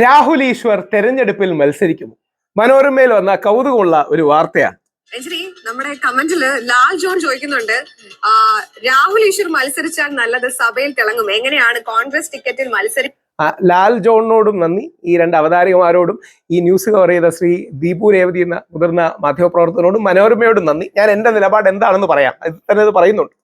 രാഹുൽ ഈശ്വർ തെരഞ്ഞെടുപ്പിൽ മത്സരിക്കുന്നു. മനോരമയിൽ വന്ന കൗതുകമുള്ള ഒരു വാർത്തയാണ്. നമ്മുടെ കമന്റില് ലാൽ ജോൺ ചോദിക്കുന്നുണ്ട്, രാഹുൽ ഈശ്വർ മത്സരിച്ചാൽ നല്ലത്, സഭയിൽ തിളങ്ങും, എങ്ങനെയാണ് കോൺഗ്രസ് ടിക്കറ്റിൽ മത്സരിക്കും? ലാൽ ജോണിനോടും നന്ദി, ഈ രണ്ട് അവതാരികമാരോടും, ഈ ന്യൂസ് കവർ ചെയ്ത ശ്രീ ദീപു രേവതി എന്ന മുതിർന്ന മാധ്യമപ്രവർത്തകരോടും മനോരമയോടും നന്ദി. ഞാൻ എന്റെ നിലപാട് എന്താണെന്ന് പറയാം, തന്നെ പറയുന്നുണ്ട്.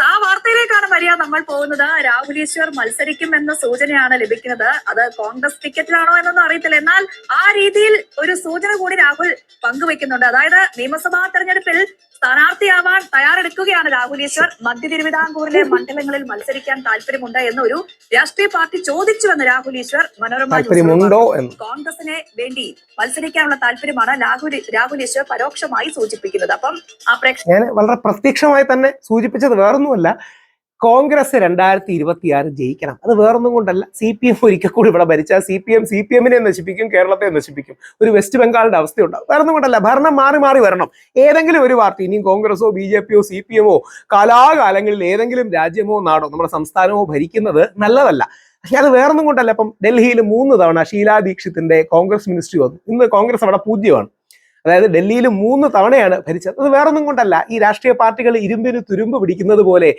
ആ വാർത്തയിലേക്കാണ് വരിക. നമ്മൾ പോകുന്നത് രാഹുൽ ഈശ്വർ മത്സരിക്കും എന്ന സൂചനയാണ് ലഭിക്കുന്നത്. അത് കോൺഗ്രസ് ടിക്കറ്റിലാണോ എന്നൊന്നും അറിയത്തില്ല. എന്നാൽ ആ രീതിയിൽ ഒരു സൂചന കൂടി രാഹുൽ പങ്കുവെക്കുന്നുണ്ട്. അതായത് നിയമസഭാ തെരഞ്ഞെടുപ്പിൽ സ്ഥാനാർത്ഥിയാവാൻ തയ്യാറെടുക്കുകയാണ് രാഹുൽ ഈശ്വർ. മധ്യ തിരുവിതാംകൂറിലെ മണ്ഡലങ്ങളിൽ മത്സരിക്കാൻ താല്പര്യമുണ്ട് എന്നൊരു രാഷ്ട്രീയ പാർട്ടി ചോദിച്ചുവെന്ന് രാഹുൽ ഈശ്വർ മനോരമ കോൺഗ്രസിനെ വേണ്ടി മത്സരിക്കാനുള്ള താല്പര്യമാണ് രാഹുൽ ഈശ്വർ പരോക്ഷമായി സൂചിപ്പിക്കുന്നത്. അപ്പം ഞാൻ വളരെ പ്രത്യക്ഷമായി തന്നെ സൂചിപ്പിച്ചത് വേറൊന്നുമല്ല, കോൺഗ്രസ് 2026 ജയിക്കണം. അത് വേറൊന്നും കൊണ്ടല്ല, CPM ഒരിക്കൽ കൂടി ഇവിടെ ഭരിച്ചാൽ CPM-നെ നശിപ്പിക്കും, കേരളത്തെ നശിപ്പിക്കും. ഒരു വെസ്റ്റ് ബംഗാളിന്റെ അവസ്ഥയുണ്ടാവും. വേറൊന്നും കൊണ്ടല്ല, ഭരണം മാറി മാറി വരണം. ഏതെങ്കിലും ഒരു പാർട്ടി, ഇനിയും കോൺഗ്രസോ BJP-യോ CPM-ഓ കാലാകാലങ്ങളിൽ ഏതെങ്കിലും രാജ്യമോ നാടോ നമ്മുടെ സംസ്ഥാനമോ ഭരിക്കുന്നത് നല്ലതല്ല. പക്ഷെ അത് വേറൊന്നും കൊണ്ടല്ല. ഇപ്പം ഡൽഹിയിൽ 3 തവണ ഷീലാ ദീക്ഷിത്തിന്റെ കോൺഗ്രസ് മിനിസ്ട്രി വന്നു. ഇന്ന് കോൺഗ്രസ് അവിടെ പൂജ്യമാണ്. അതായത് ഡൽഹിയിൽ 3 തവണയാണ് ഭരിച്ചത്. അത് വേറൊന്നും കൊണ്ടല്ല, ഈ രാഷ്ട്രീയ പാർട്ടികൾ ഇരുമ്പിന് തുരുമ്പ് പിടിക്കുന്നത് പോലെ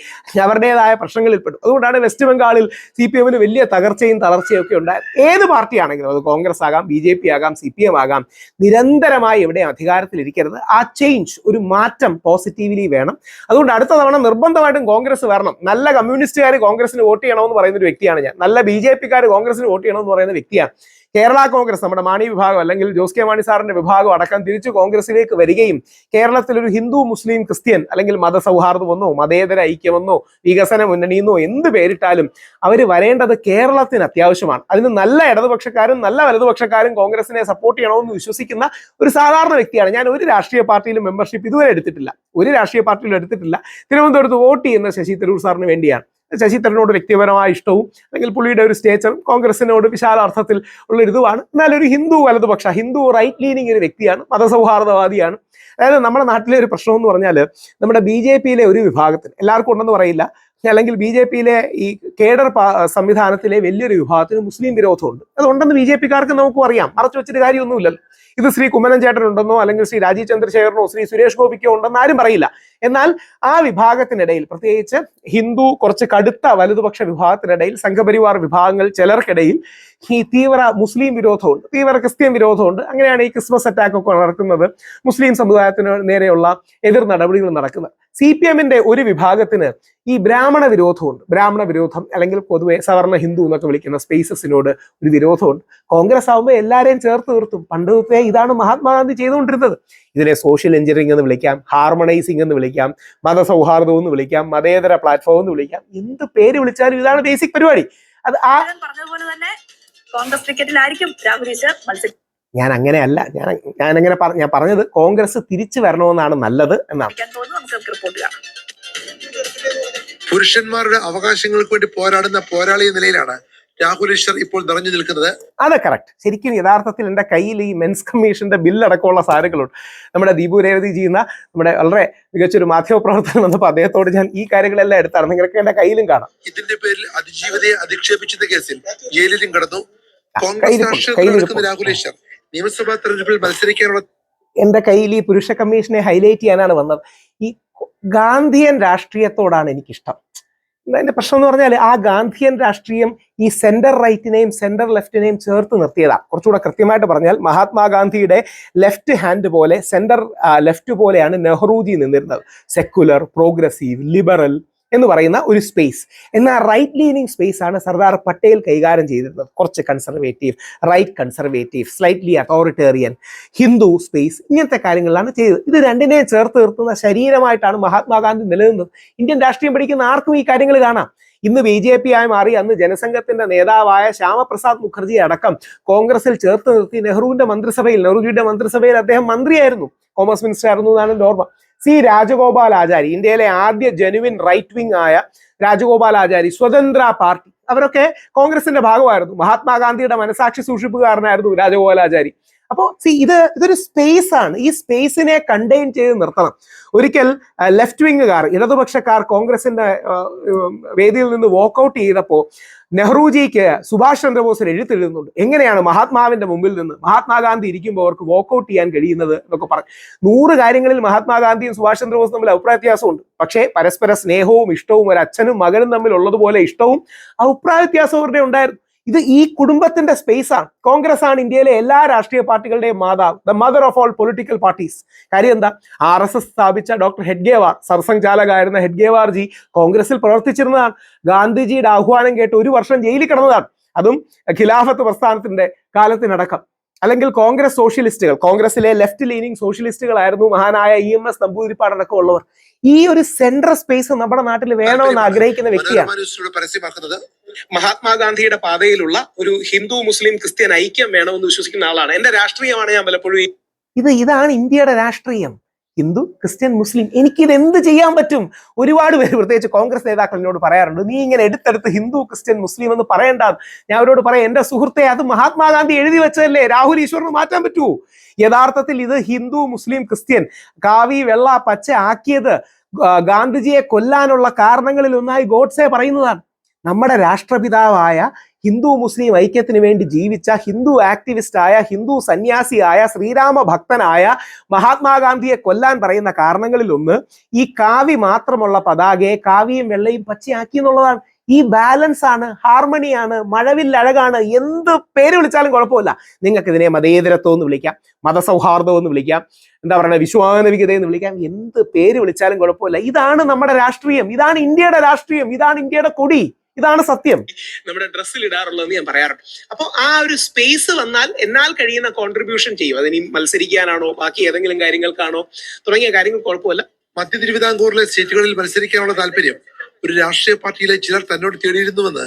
അവരുടേതായ പ്രശ്നങ്ങളിൽപ്പെടും. അതുകൊണ്ടാണ് വെസ്റ്റ് ബംഗാളിൽ CPM-ന് വലിയ തകർച്ചയും തളർച്ചയും ഒക്കെ ഉണ്ടായത്. ഏത് പാർട്ടിയാണെങ്കിലും, അത് കോൺഗ്രസ് ആകാം, BJP ആകാം, CPM ആകാം, നിരന്തരമായി ഇവിടെ അധികാരത്തിലിരിക്കരുത്. ആ ചേഞ്ച്, ഒരു മാറ്റം പോസിറ്റീവ്ലി വേണം. അതുകൊണ്ട് അടുത്ത തവണ നിർബന്ധമായിട്ടും കോൺഗ്രസ് വരണം. നല്ല കമ്മ്യൂണിസ്റ്റുകാർ കോൺഗ്രസിന് വോട്ട് ചെയ്യണമെന്ന് പറയുന്ന ഒരു വ്യക്തിയാണ് ഞാൻ. നല്ല BJP-ക്കാർ കോൺഗ്രസിന് വോട്ട് ചെയ്യണമെന്ന് പറയുന്ന വ്യക്തിയാണ്. കേരള കോൺഗ്രസ്, നമ്മുടെ മാണി വിഭാഗം അല്ലെങ്കിൽ ജോസ് കെ മാണി സാറിന്റെ വിഭാഗം അടക്കം തിരിച്ചു കോൺഗ്രസിലേക്ക് വരികയും കേരളത്തിൽ ഒരു ഹിന്ദു മുസ്ലിം ക്രിസ്ത്യൻ അല്ലെങ്കിൽ മതസൗഹാർദ്ദമെന്നോ മതേതര ഐക്യമെന്നോ വികസന മുന്നണിയെന്നോ എന്ത് പേരിട്ടാലും അവർ വരേണ്ടത് കേരളത്തിന് അത്യാവശ്യമാണ്. അതിന് നല്ല ഇടതുപക്ഷക്കാരും നല്ല വലതുപക്ഷക്കാരും കോൺഗ്രസിനെ സപ്പോർട്ട് ചെയ്യണമെന്ന് വിശ്വസിക്കുന്ന ഒരു സാധാരണ വ്യക്തിയാണ് ഞാൻ. ഒരു രാഷ്ട്രീയ പാർട്ടിയിലും മെമ്പർഷിപ്പ് ഇതുവരെ എടുത്തിട്ടില്ല, ഒരു രാഷ്ട്രീയ പാർട്ടിയിലും എടുത്തിട്ടില്ല. തിരുവനന്തപുരത്ത് വോട്ട് ചെയ്യുന്ന ശശി തരൂർ സാറിന് വേണ്ടിയാണ്. ശശി തരൂരിനോട് വ്യക്തിപരമായ ഇഷ്ടവും അല്ലെങ്കിൽ പുള്ളിയുടെ ഒരു സ്റ്റേച്ചറും കോൺഗ്രസിനോട് വിശാലാർത്ഥത്തിൽ ഉള്ള ഇതുമാണ്. എന്നാൽ ഒരു ഹിന്ദു വലതുപക്ഷ, ഹിന്ദു റൈറ്റ് ലീനിങ് ഒരു വ്യക്തിയാണ്, മതസൗഹാർദ്ദവാദിയാണ്. അതായത് നമ്മുടെ നാട്ടിലെ ഒരു പ്രശ്നം എന്ന് പറഞ്ഞാൽ, നമ്മുടെ BJP-യിലെ ഒരു വിഭാഗത്തിന്, എല്ലാവർക്കും ഉണ്ടെന്ന് പറയില്ല, അല്ലെങ്കിൽ BJP-യിലെ ഈ കേഡർ സംവിധാനത്തിലെ വലിയൊരു വിഭാഗത്തിന് മുസ്ലിം വിരോധമുണ്ട്. അതുകൊണ്ടെന്ന് BJP-ക്കാർക്ക് നമുക്കും അറിയാം, മറച്ചു വെച്ചിട്ട് കാര്യമൊന്നുമില്ലല്ലോ. ഇത് ശ്രീ കുമ്മനം ചേട്ടനുണ്ടെന്നോ അല്ലെങ്കിൽ ശ്രീ രാജീവ് ചന്ദ്രശേഖരനോ ശ്രീ സുരേഷ് ഗോപിക്കോ ഉണ്ടെന്ന് ആരും പറയില്ല. എന്നാൽ ആ വിഭാഗത്തിനിടയിൽ, പ്രത്യേകിച്ച് ഹിന്ദു കുറച്ച് കടുത്ത വലതുപക്ഷ വിഭാഗത്തിനിടയിൽ, സംഘപരിവാർ വിഭാഗങ്ങൾ ചിലർക്കിടയിൽ ഈ തീവ്ര മുസ്ലിം വിരോധമുണ്ട്, തീവ്ര ക്രിസ്ത്യൻ വിരോധമുണ്ട്. അങ്ങനെയാണ് ഈ ക്രിസ്മസ് അറ്റാക്ക് ഒക്കെ നടക്കുന്നത്, മുസ്ലിം സമുദായത്തിന് നേരെയുള്ള എതിർ നടപടികൾ നടക്കുന്നത്. CPM-ന്റെ ഒരു വിഭാഗത്തിന് ഈ ബ്രാഹ്മണ വിരോധമുണ്ട്. ബ്രാഹ്മണ വിരോധം അല്ലെങ്കിൽ പൊതുവെ സവർണ ഹിന്ദു എന്നൊക്കെ വിളിക്കുന്ന സ്പേസസിനോട് ഒരു വിരോധമുണ്ട്. കോൺഗ്രസ് ആകുമ്പോൾ എല്ലാവരെയും ചേർത്ത് നിർത്തും. പണ്ട് തൊട്ടേ ഇതാണ് മഹാത്മാഗാന്ധി ചെയ്തുകൊണ്ടിരുന്നത്. ഇതിനെ സോഷ്യൽ എഞ്ചിനീയറിംഗ് എന്ന് വിളിക്കാം, ഹാർമണൈസിംഗ് എന്ന് വിളിക്കാം, മതസൗഹാർദ്ദം എന്ന് വിളിക്കാം, മതേതര പ്ലാറ്റ്ഫോം എന്ന് വിളിക്കാം, എന്ത് പേര് വിളിച്ചാലും ഇതാണ് ബേസിക് പരിപാടി. അത് പറഞ്ഞതുപോലെ തന്നെ കോൺഗ്രസ് ടിക്കറ്റിലായിരിക്കും രാഹുൽ ഈശ്വർ മത്സരിക്കും. ഞാൻ അങ്ങനെയല്ല, ഞാൻ പറഞ്ഞത് കോൺഗ്രസ് തിരിച്ചു വരണമെന്നാണ് നല്ലത് എന്നാണ്. പുരുഷന്മാരുടെ അവകാശങ്ങൾക്ക് വേണ്ടി പോരാടുന്ന പോരാളി നിലയിലാണ് രാഹുൽ ഈശ്വർ ഇപ്പോൾ നിറഞ്ഞു നിൽക്കുന്നത്. അതെ, കറക്റ്റ്. ശരിക്കും യഥാർത്ഥത്തിൽ എൻ്റെ കയ്യിൽ ഈ മെൻസ് കമ്മീഷന്റെ ബില്ലടക്കമുള്ള സാധനങ്ങളുണ്ട്. നമ്മുടെ ദീപു രേവതി ചെയ്യുന്ന നമ്മുടെ വളരെ മികച്ചൊരു മാധ്യമപ്രവർത്തനം വന്നപ്പോൾ അദ്ദേഹത്തോട് ഞാൻ ഈ കാര്യങ്ങളെല്ലാം എടുത്താണ്. നിങ്ങൾക്ക് എന്റെ കയ്യിലും കാണാം. ഇതിന്റെ പേരിൽ അതിജീവിതയെ അധിക്ഷേപിച്ചത് കേസിൽ ജയിലിലും കടന്നു. കോൺഗ്രസ് രാഹുൽ ഈശ്വർ നിയമസഭാ തെരഞ്ഞെടുപ്പിൽ മത്സരിക്കാനുള്ള എന്റെ കയ്യിൽ ഈ പുരുഷ കമ്മീഷനെ ഹൈലൈറ്റ് ചെയ്യാനാണ് വന്നത്. ഈ ഗാന്ധിയൻ രാഷ്ട്രീയത്തോടാണ് എനിക്കിഷ്ടം. അതിന്റെ പ്രശ്നം എന്ന് പറഞ്ഞാൽ, ആ ഗാന്ധിയൻ രാഷ്ട്രീയം ഈ സെന്റർ റൈറ്റിനെയും സെന്റർ ലെഫ്റ്റിനെയും ചേർത്ത് നിർത്തിയതാണ്. കുറച്ചുകൂടെ കൃത്യമായിട്ട് പറഞ്ഞാൽ, മഹാത്മാഗാന്ധിയുടെ ലെഫ്റ്റ് ഹാൻഡ് പോലെ, സെന്റർ ലെഫ്റ്റ് പോലെയാണ് നെഹ്റുജി നിന്നിരുന്നത്. സെക്കുലർ, പ്രോഗ്രസീവ്, ലിബറൽ എന്ന് പറയുന്ന ഒരു സ്പേസ്. എന്നാൽ റൈറ്റ് ലീനിങ് സ്പേസ് ആണ് സർദാർ പട്ടേൽ കൈകാര്യം ചെയ്തിരുന്നത്. കുറച്ച് conservative, right conservative, slightly authoritarian, Hindu space, ഇങ്ങനത്തെ കാര്യങ്ങളിലാണ് ചെയ്തത്. ഇത് രണ്ടിനെയും ചേർത്ത് നിർത്തുന്ന ശരീരമായിട്ടാണ് മഹാത്മാഗാന്ധി നിലനിന്നത്. ഇന്ത്യൻ രാഷ്ട്രീയം പഠിക്കുന്ന ആർക്കും ഈ കാര്യങ്ങൾ കാണാം. ഇന്ന് BJP ആയി മാറി അന്ന് ജനസംഘത്തിന്റെ നേതാവായ ശ്യാമപ്രസാദ് മുഖർജി അടക്കം കോൺഗ്രസിൽ ചേർത്ത് നിർത്തി നെഹ്റുജിയുടെ മന്ത്രിസഭയിൽ അദ്ദേഹം മന്ത്രിയായിരുന്നു, കോമേഴ്സ് മിനിസ്റ്റർ ആയിരുന്നു എന്നാണ് എൻ്റെ ഓർമ്മ. രാജഗോപാലാചാരി, ഇന്ത്യയിലെ ആദ്യ ജെനുവിൻ റൈറ്റ് വിങ് ആയ രാജഗോപാലാചാരി, സ്വതന്ത്ര പാർട്ടി, അവരൊക്കെ കോൺഗ്രസിന്റെ ഭാഗമായിരുന്നു. മഹാത്മാഗാന്ധിയുടെ മനസാക്ഷി സൂക്ഷിപ്പുകാരനായിരുന്നു രാജഗോപാലാചാരി. അപ്പോൾ ഇതൊരു സ്പേസ് ആണ്. ഈ സ്പേസിനെ കണ്ടെയ്ൻ ചെയ്ത് നിർത്തണം. ഒരിക്കൽ ലെഫ്റ്റ് വിങ്ങുകാർ, ഇടതുപക്ഷക്കാർ കോൺഗ്രസിന്റെ വേദിയിൽ നിന്ന് വോക്കൗട്ട് ചെയ്തപ്പോൾ നെഹ്റുജിക്ക് സുഭാഷ് ചന്ദ്രബോസ് ഒരു എഴുത്തെഴുതുന്നുണ്ട്, എങ്ങനെയാണ് മഹാത്മാവിന്റെ മുമ്പിൽ നിന്ന് മഹാത്മാഗാന്ധി ഇരിക്കുമ്പോൾ അവർക്ക് വോക്കൗട്ട് ചെയ്യാൻ കഴിയുന്നത് എന്നൊക്കെ പറഞ്ഞു. 100 കാര്യങ്ങളിൽ മഹാത്മാഗാന്ധിയും സുഭാഷ് ചന്ദ്രബോസും തമ്മിൽ അഭിപ്രായ വ്യത്യാസമുണ്ട്. പക്ഷേ പരസ്പര സ്നേഹവും ഇഷ്ടവും ഒരു അച്ഛനും മകനും തമ്മിൽ ഉള്ളതുപോലെ ഇഷ്ടവും അഭിപ്രായ വ്യത്യാസവും അവരുടെ ഉണ്ടായിരുന്നു. ഇത് ഈ കുടുംബത്തിന്റെ സ്പേസ് ആണ്. കോൺഗ്രസ് ആണ് ഇന്ത്യയിലെ എല്ലാ രാഷ്ട്രീയ പാർട്ടികളുടെയും മാതാവ്, the mother of all political parties. കാര്യം എന്താ? RSS സ്ഥാപിച്ച ഡോക്ടർ ഹെഡ്ഗേവാർ, സർസംഘചാലകായിരുന്ന ഹെഡ്ഗേവാർ ജി കോൺഗ്രസിൽ പ്രവർത്തിച്ചിരുന്നതാണ്. ഗാന്ധിജിയുടെ ആഹ്വാനം കേട്ട് 1 വർഷം ജയിലിൽ കിടന്നതാണ്, അതും ഖിലാഫത്ത് പ്രസ്ഥാനത്തിന്റെ കാലത്തിനടക്കം. അല്ലെങ്കിൽ കോൺഗ്രസ് സോഷ്യലിസ്റ്റുകൾ, കോൺഗ്രസിലെ ലെഫ്റ്റ് ലീനിങ് സോഷ്യലിസ്റ്റുകളായിരുന്നു മഹാനായ EMS നമ്പൂതിരിപ്പാട് അടക്കം ഉള്ളവർ. ഈ ഒരു സെൻട്രൽ സ്പേസ് നമ്മുടെ നാട്ടിൽ വേണമെന്ന് ആഗ്രഹിക്കുന്ന വ്യക്തിയാണ്. പരസ്യമാക്കുന്നത് മഹാത്മാഗാന്ധിയുടെ പാതയിലുള്ള ഒരു ഹിന്ദു മുസ്ലിം ക്രിസ്ത്യൻ ഐക്യം വേണമെന്ന് വിശ്വസിക്കുന്ന ആളാണ്. എന്റെ രാഷ്ട്രീയമാണ് ഞാൻ പലപ്പോഴും ഇതാണ് ഇന്ത്യയുടെ രാഷ്ട്രീയം, ഹിന്ദു ക്രിസ്ത്യൻ മുസ്ലിം. എനിക്കിത് എന്ത് ചെയ്യാൻ പറ്റും? ഒരുപാട് പേര് പ്രത്യേകിച്ച് കോൺഗ്രസ് നേതാക്കൾ എന്നോട് പറയാറുണ്ട്, നീ ഇങ്ങനെ എടുത്തെടുത്ത് ഹിന്ദു ക്രിസ്ത്യൻ മുസ്ലിം എന്ന് പറയണ്ട. ഞാൻ അവരോട് പറയാം, എന്റെ സുഹൃത്തെ, അത് മഹാത്മാഗാന്ധി എഴുതി വെച്ചതല്ലേ, രാഹുൽ ഈശ്വറിന് മാറ്റാൻ പറ്റുമോ? യഥാർത്ഥത്തിൽ ഇത് ഹിന്ദു മുസ്ലിം ക്രിസ്ത്യൻ കാവി വെള്ള പച്ച ആക്കിയത് ഗാന്ധിജിയെ കൊല്ലാനുള്ള കാരണങ്ങളിൽ ഒന്നായി ഗോഡ്സെ പറയുന്നതാണ്. നമ്മുടെ രാഷ്ട്രപിതാവായ ഹിന്ദു മുസ്ലിം ഐക്യത്തിന് വേണ്ടി ജീവിച്ച ഹിന്ദു ആക്ടിവിസ്റ്റായ ഹിന്ദു സന്യാസിയായ ശ്രീരാമ ഭക്തനായ മഹാത്മാഗാന്ധിയെ കൊല്ലാൻ പറയുന്ന കാരണങ്ങളിൽ ഒന്ന് ഈ കാവി മാത്രമുള്ള പതാകയെ കാവിയും വെള്ളയും പച്ചയാക്കി എന്നുള്ളതാണ്. ഈ ബാലൻസ് ആണ്, ഹാർമണിയാണ്, മഴവില്ലഴകാണ്. എന്ത് പേര് വിളിച്ചാലും കുഴപ്പമില്ല. നിങ്ങൾക്ക് ഇതിനെ മതേതരത്വം എന്ന് വിളിക്കാം, മതസൗഹാർദ്ദം എന്ന് വിളിക്കാം, എന്താ പറയുക, വിശ്വാനവികത എന്ന് വിളിക്കാം, എന്ത് പേര് വിളിച്ചാലും കുഴപ്പമില്ല. ഇതാണ് നമ്മുടെ രാഷ്ട്രീയം, ഇതാണ് ഇന്ത്യയുടെ രാഷ്ട്രീയം, ഇതാണ് ഇന്ത്യയുടെ കൊടി, ഇതാണ് സത്യം. നമ്മുടെ ഡ്രസ്സിൽ ഇടാറുള്ളതെന്ന് ഞാൻ പറയാറുണ്ട്. അപ്പോൾ ആ ഒരു സ്പേസ് വന്നാൽ എന്നാൽ കഴിയുന്ന കോൺട്രിബ്യൂഷൻ ചെയ്യും. അതിനി മത്സരിക്കാനാണോ ബാക്കി ഏതെങ്കിലും കാര്യങ്ങൾക്കാണോ തുടങ്ങിയ കാര്യങ്ങൾ കുഴപ്പമില്ല. മധ്യ തിരുവിതാംകൂറിലെ സീറ്റുകളിൽ മത്സരിക്കാനുള്ള താല്പര്യം ഒരു രാഷ്ട്രീയ പാർട്ടിയിലെ ചിലർ തന്നോട് തേടിയിരുന്നുവെന്ന്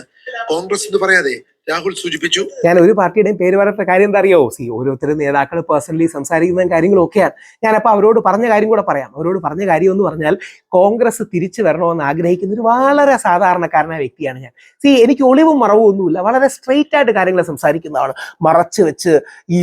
കോൺഗ്രസ് എന്ന് പറയാതെ രാഹുൽ സൂചിപ്പിച്ചു. ഞാൻ ഒരു പാർട്ടിയുടെയും പേര് പറയാത്ത കാര്യം എന്താ അറിയോ? ഓരോരുത്തരും നേതാക്കൾ പേഴ്സണലി സംസാരിക്കുന്ന കാര്യങ്ങളും ഒക്കെയാണ്. ഞാനപ്പോൾ അവരോട് പറഞ്ഞ കാര്യം കൂടെ പറയാം. അവരോട് പറഞ്ഞ കാര്യം എന്ന് പറഞ്ഞാൽ, കോൺഗ്രസ് തിരിച്ചു വരണമെന്ന് ആഗ്രഹിക്കുന്ന ഒരു വളരെ സാധാരണക്കാരനായ വ്യക്തിയാണ് ഞാൻ. എനിക്ക് ഒളിവും മറവും ഒന്നുമില്ല, വളരെ സ്ട്രെയിറ്റ് ആയിട്ട് കാര്യങ്ങൾ സംസാരിക്കുന്നതാണ്. മറച്ചു വെച്ച് ഈ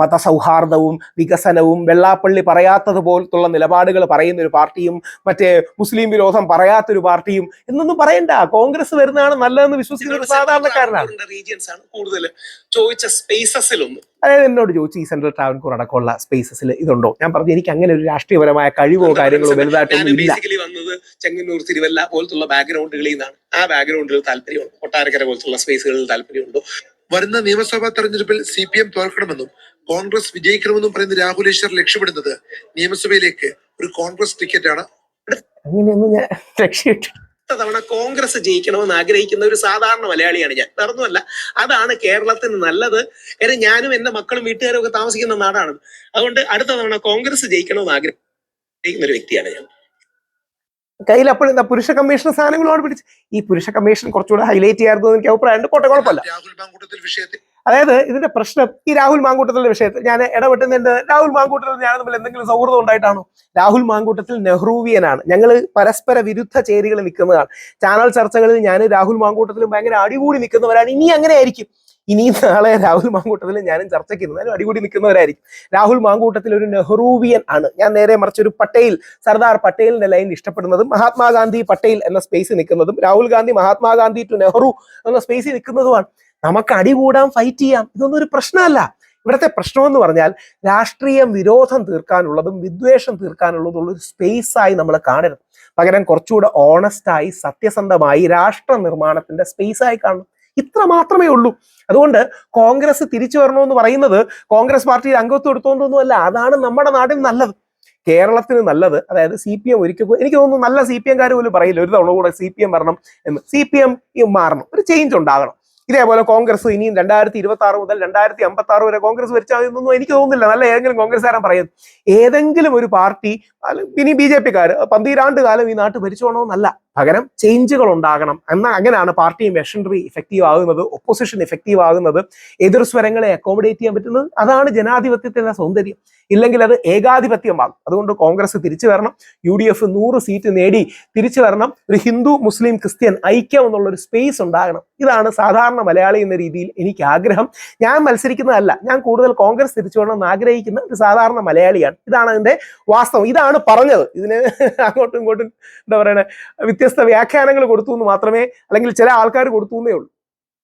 മതസൗഹാർദ്ദവും വികസനവും വെള്ളാപ്പള്ളി പറയാത്തത് പോലത്തുള്ള നിലപാടുകൾ പറയുന്ന ഒരു പാർട്ടിയും മറ്റേ മുസ്ലിം വിരോധം പറയാത്തൊരു പാർട്ടിയും എന്നൊന്നും പറയണ്ട. കോൺഗ്രസ് വരുന്നതാണ് നല്ലതെന്ന് വിശ്വസിക്കുന്ന ഒരു സാധാരണക്കാരനാണ്. റീജിയൻസ് ആണ് കൂടുതൽ ചോദിച്ച സ്പേസസിലൊന്നും. അതായത് എന്നോട് ചോദിച്ചു, ഈ സെൻട്രൽ ട്രാവൻകൂർ അടക്കമുള്ള സ്പേസസിൽ ഇതുണ്ടോ? ഞാൻ പറഞ്ഞു, എനിക്ക് അങ്ങനെ ഒരു രാഷ്ട്രീയപരമായ കഴിവോ കാര്യങ്ങളോ വലുതായിട്ടൊന്നും ഇല്ല. ബേസിക്കലി വന്നത് ചെങ്ങന്നൂർ തിരുവല്ല പോലത്തുള്ള ബാക്ക്ഗ്രൗണ്ടുകളിൽ നിന്നാണ്. ആ ബാക്ക്ഗ്രൗണ്ടിൽ താല്പര്യമുണ്ട്, കൊട്ടാരക്കര പോലത്തുള്ള സ്പേസുകളിൽ താല്പര്യമുണ്ടോ? വരുന്ന നിയമസഭാ തെരഞ്ഞെടുപ്പിൽ CPM തോൽക്കണമെന്നും കോൺഗ്രസ് വിജയിക്കണമെന്നും പറയുന്ന രാഹുൽ ഈശ്വർ ലക്ഷ്യമിടുന്നത് നിയമസഭയിലേക്ക് ഒരു കോൺഗ്രസ് ടിക്കറ്റാണ്. അങ്ങനെയൊന്നും ഞാൻ ലക്ഷ്യമിട്ടു. തവണ കോൺഗ്രസ് ജയിക്കണമെന്ന് ആഗ്രഹിക്കുന്ന ഒരു സാധാരണ മലയാളിയാണ് ഞാൻ, വേറൊന്നുമല്ല. അതാണ് കേരളത്തിന് നല്ലത്. കാര്യം ഞാനും എന്റെ മക്കളും വീട്ടുകാരും ഒക്കെ താമസിക്കുന്ന നാടാണ്. അതുകൊണ്ട് അടുത്ത തവണ കോൺഗ്രസ് ജയിക്കണമെന്ന് ആഗ്രഹിക്കുന്ന ഒരു വ്യക്തിയാണ് ഞാൻ. കയ്യിൽ അപ്പോഴും എന്താ പുരുഷ കമ്മീഷൻ സാധനങ്ങളോട് പിടിച്ച് ഈ പുരുഷ കമ്മീഷൻ കുറച്ചുകൂടെ ഹൈലൈറ്റ് ചെയ്യാറുണ്ടോ എന്ന് എനിക്ക് അഭിപ്രായമുണ്ട്. പോട്ടെ, കുഴപ്പമില്ല. രാഹുൽ മാങ്കൂട്ടത്തിൽ വിഷയത്തിൽ അതായത് ഇതിന്റെ പ്രശ്നം ഈ രാഹുൽ മാങ്കൂട്ടത്തിന്റെ വിഷയത്തിൽ ഞാൻ ഇടപെട്ടുന്നതിന്റെ, രാഹുൽ മാങ്കൂട്ടത്തിൽ ഞാൻ തമ്മിൽ എന്തെങ്കിലും സൗഹൃദം ഉണ്ടായിട്ടാണോ? രാഹുൽ മാങ്കൂട്ടത്തിൽ നെഹ്റുവിയനാണ്. ഞങ്ങൾ പരസ്പര വിരുദ്ധ ചേരികൾ നിൽക്കുന്നതാണ്. ചാനൽ ചർച്ചകളിൽ ഞാൻ രാഹുൽ മാങ്കൂട്ടത്തിലും ഭയങ്കര അടികൂടി നിൽക്കുന്നവരാണ്. ഇനി അങ്ങനെ ആയിരിക്കും. ഇനി നാളെ രാഹുൽ മാങ്കൂട്ടത്തിലും ഞാനും ചർച്ചയ്ക്ക് ഇരുന്നാലും അടികൂടി നിൽക്കുന്നവരായിരിക്കും. രാഹുൽ മാങ്കൂട്ടത്തിൽ ഒരു നെഹ്റുവിയൻ ആണ്. ഞാൻ നേരെ മറിച്ച് ഒരു പട്ടേൽ, സർദാർ പട്ടേലിന്റെ ലൈൻ ഇഷ്ടപ്പെടുന്നതും മഹാത്മാഗാന്ധി പട്ടേൽ എന്ന സ്പേസിൽ നിൽക്കുന്നതും രാഹുൽ ഗാന്ധി മഹാത്മാഗാന്ധി ടു നെഹ്റു എന്ന സ്പേസിൽ നിൽക്കുന്നതുമാണ്. നമുക്ക് അടികൂടാൻ, ഫൈറ്റ് ചെയ്യാം, ഇതൊന്നും ഒരു പ്രശ്നമല്ല. ഇവിടുത്തെ പ്രശ്നം എന്ന് പറഞ്ഞാൽ രാഷ്ട്രീയം വിരോധം തീർക്കാനുള്ളതും വിദ്വേഷം തീർക്കാനുള്ളതും ഒരു സ്പേസായി നമ്മൾ കാണരുത്. പകരം കുറച്ചുകൂടെ ഓണസ്റ്റായി സത്യസന്ധമായി രാഷ്ട്ര നിർമ്മാണത്തിന്റെ സ്പേസായി കാണണം. ഇത്ര മാത്രമേ ഉള്ളൂ. അതുകൊണ്ട് കോൺഗ്രസ് തിരിച്ചു വരണമെന്ന് പറയുന്നത് കോൺഗ്രസ് പാർട്ടിയിൽ അംഗത്വം എടുത്തോണ്ടൊന്നുമല്ല. അതാണ് നമ്മുടെ നാടിന് നല്ലത്, കേരളത്തിന് നല്ലത്. അതായത് CPM ഒരിക്കൽ, എനിക്ക് തോന്നുന്നു നല്ല CPM-കാർ പോലും പറയില്ല ഒരു തവണ കൂടെ CPM വരണം എന്ന്. CPM മാറണം, ഒരു ചേഞ്ച് ഉണ്ടാകണം. ഇതേപോലെ കോൺഗ്രസ് ഇനിയും 2026 മുതൽ 2056 വരെ കോൺഗ്രസ് ഭരിച്ചാൽ മതിയൊന്നും എനിക്ക് തോന്നുന്നില്ല. നല്ല ഏതെങ്കിലും കോൺഗ്രസ്സുകാരൻ പറയുന്നത്. ഏതെങ്കിലും ഒരു പാർട്ടി, ഇനി BJP-ക്കാർ 12 കാലം ഈ നാട്ട് ഭരിച്ചോണമെന്നല്ല, പകരം ചേഞ്ചുകൾ ഉണ്ടാകണം. എന്നാൽ അങ്ങനെയാണ് പാർട്ടി മെഷീനറി ഇഫക്റ്റീവ് ആകുന്നത്, ഒപ്പോസിഷൻ ഇഫക്റ്റീവ് ആകുന്നത്, എതിർ സ്വരങ്ങളെ അക്കോമഡേറ്റ് ചെയ്യാൻ പറ്റുന്നത്. അതാണ് ജനാധിപത്യത്തിന്റെ സൗന്ദര്യം. ഇല്ലെങ്കിൽ അത് ഏകാധിപത്യമാകും. അതുകൊണ്ട് കോൺഗ്രസ് തിരിച്ചു വരണം. UDF 100 സീറ്റ് നേടി തിരിച്ചു വരണം. ഒരു ഹിന്ദു മുസ്ലിം ക്രിസ്ത്യൻ ഐക്യം എന്നുള്ള ഒരു സ്പേസ് ഉണ്ടാകണം. ഇതാണ് സാധാരണ മലയാളി എന്ന രീതിയിൽ എനിക്ക് ആഗ്രഹം. ഞാൻ മത്സരിക്കുന്നതല്ല, ഞാൻ കൂടുതൽ കോൺഗ്രസ് തിരിച്ചു വരണമെന്ന് ആഗ്രഹിക്കുന്ന ഒരു സാധാരണ മലയാളിയാണ്. ഇതാണ് അതിന്റെ വാസ്തവം. ഇതാണ് പറഞ്ഞത്. ഇതിന് അങ്ങോട്ടും ഇങ്ങോട്ടും എന്താ പറയുക, വ്യത്യസ്ത വ്യാഖ്യാനങ്ങൾ കൊടുത്തു എന്ന് മാത്രമേ, അല്ലെങ്കിൽ ചില ആൾക്കാർ കൊടുത്തു എന്നേ ഉള്ളൂ.